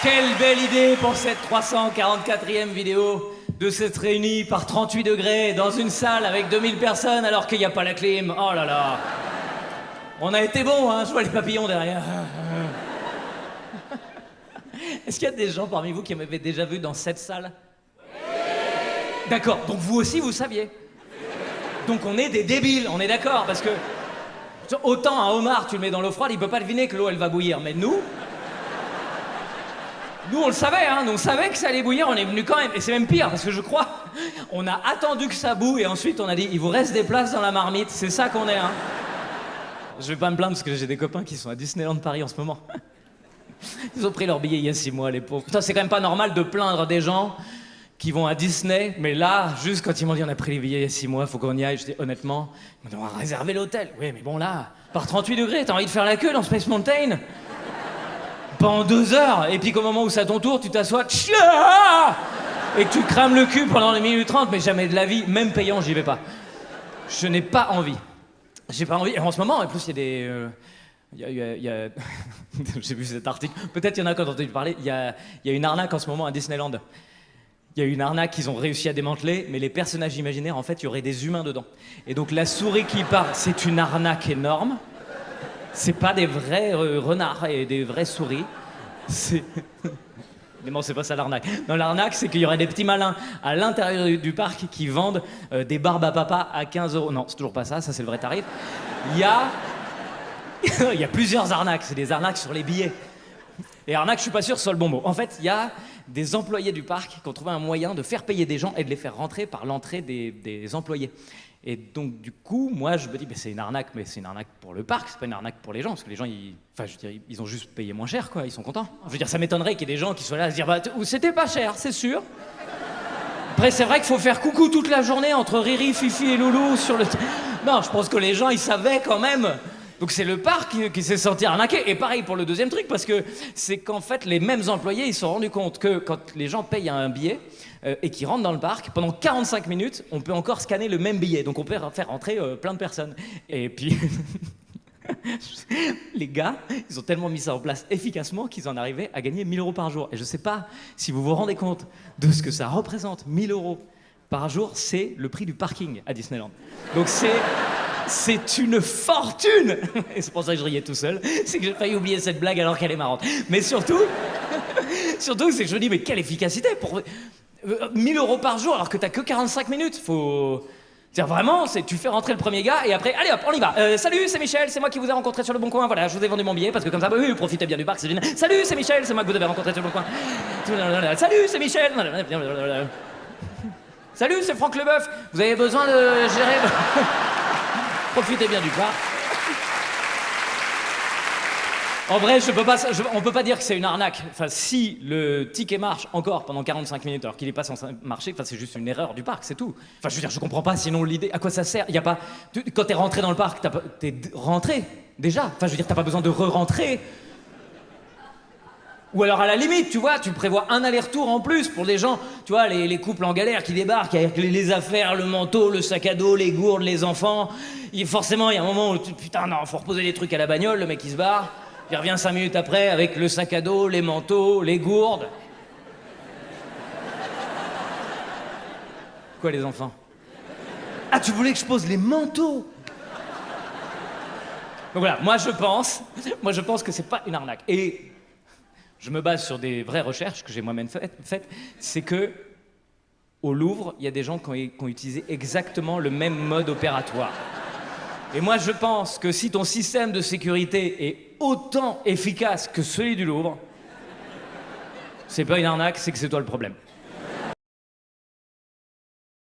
Quelle belle idée pour cette 344e vidéo de s'être réunis par 38 degrés dans une salle avec 2000 personnes alors qu'il n'y a pas la clim. Oh là là. On a été bons, hein, je vois les papillons derrière. Est-ce qu'il y a des gens parmi vous qui m'avaient déjà vu dans cette salle? D'accord, donc vous aussi vous saviez. Donc on est des débiles, on est d'accord, parce que autant un homard tu le mets dans l'eau froide, il peut pas deviner que l'eau elle va bouillir, mais nous on le savait, hein, nous on savait que ça allait bouillir, on est venu quand même, et c'est même pire, parce que je crois, on a attendu que ça boue, et ensuite on a dit, il vous reste des places dans la marmite, c'est ça qu'on est, hein. Je vais pas me plaindre parce que j'ai des copains qui sont à Disneyland Paris en ce moment. Ils ont pris leur billet il y a 6 mois, les pauvres. Putain, c'est quand même pas normal de plaindre des gens qui vont à Disney, mais là, juste quand ils m'ont dit on a pris les billets il y a 6 mois, faut qu'on y aille, je dis honnêtement, on va réserver l'hôtel. Oui, mais bon là, par 38 degrés, t'as envie de faire la queue dans Space Mountain pendant 2 heures, et puis qu'au moment où c'est à ton tour, tu t'assois, et que tu crames le cul pendant 1 minute 30, mais jamais de la vie, même payant, j'y vais pas. Je n'ai pas envie. J'ai pas envie. Et en ce moment, en plus, il y a des... Il y a j'ai vu cet article. Peut-être il y en a qui ont entendu parler. Il y a une arnaque en ce moment à Disneyland. Il y a une arnaque qu'ils ont réussi à démanteler, mais les personnages imaginaires, en fait, il y aurait des humains dedans. Et donc la souris qui part, c'est une arnaque énorme. C'est pas des vrais renards et des vraies souris. C'est... Mais non, c'est pas ça l'arnaque. Non, l'arnaque, c'est qu'il y aurait des petits malins à l'intérieur du parc qui vendent des barbes à papa à 15 €. Non, c'est toujours pas ça, ça c'est le vrai tarif. Il y a plusieurs arnaques, c'est des arnaques sur les billets. Et arnaque, je suis pas sûr que ce soit le bon mot. En fait, il y a des employés du parc qui ont trouvé un moyen de faire payer des gens et de les faire rentrer par l'entrée des employés. Et donc, du coup, moi, je me dis, c'est une arnaque, mais c'est une arnaque pour le parc, c'est pas une arnaque pour les gens, parce que les gens, ils ont juste payé moins cher, quoi, ils sont contents. Je veux dire, ça m'étonnerait qu'il y ait des gens qui soient là à se dire, c'était pas cher, c'est sûr. Après, c'est vrai qu'il faut faire coucou toute la journée entre Riri, Fifi et Loulou sur le... Non, je pense que les gens, ils savaient quand même. Donc c'est le parc qui s'est senti arnaqué. Et pareil pour le deuxième truc, parce que c'est qu'en fait, les mêmes employés, ils se sont rendus compte que quand les gens payent un billet et qu'ils rentrent dans le parc, pendant 45 minutes, on peut encore scanner le même billet. Donc on peut faire rentrer plein de personnes. Et puis... les gars, ils ont tellement mis ça en place efficacement qu'ils en arrivaient à gagner 1 000 € par jour. Et je sais pas si vous vous rendez compte de ce que ça représente. 1 000 € par jour, c'est le prix du parking à Disneyland. Donc c'est une fortune. Et c'est pour ça que je riais tout seul. C'est que j'ai failli oublier cette blague alors qu'elle est marrante. Mais surtout, c'est que je me dis, mais quelle efficacité pour 1 000 € par jour alors que t'as que 45 minutes. Faut... C'est-à-dire vraiment, tu fais rentrer le premier gars et après, allez hop, on y va. Salut, c'est Michel, c'est moi qui vous ai rencontré sur le Bon Coin. Voilà, je vous ai vendu mon billet parce que comme ça, oui, profitez bien du parc, c'est génial. Salut, c'est Michel, c'est moi que vous avez rencontré sur le Bon Coin. Salut, c'est Michel. Salut, c'est Franck Leboeuf. Vous avez besoin de gérer... Profitez bien du parc. En vrai, on peut pas dire que c'est une arnaque. Enfin, si le ticket marche encore pendant 45 minutes alors qu'il est pas censé marcher, c'est juste une erreur du parc, c'est tout. Enfin, je veux dire, je comprends pas sinon l'idée, à quoi ça sert? Il y a pas... Quand t'es rentré dans le parc, t'es rentré, déjà. Enfin, je veux dire, t'as pas besoin de re-rentrer. Ou alors, à la limite, tu vois, tu prévois un aller-retour en plus pour des gens, tu vois, les couples en galère qui débarquent avec les affaires, le manteau, le sac à dos, les gourdes, les enfants. Forcément, il y a un moment où, putain, non, faut reposer les trucs à la bagnole, le mec il se barre. Il revient 5 minutes après avec le sac à dos, les manteaux, les gourdes. Quoi, les enfants? Ah, tu voulais que je pose les manteaux? Donc voilà, moi je pense que c'est pas une arnaque. Et je me base sur des vraies recherches que j'ai moi-même faites. C'est que au Louvre, il y a des gens qui ont utilisé exactement le même mode opératoire. Et moi, je pense que si ton système de sécurité est autant efficace que celui du Louvre, c'est pas une arnaque, c'est que c'est toi le problème.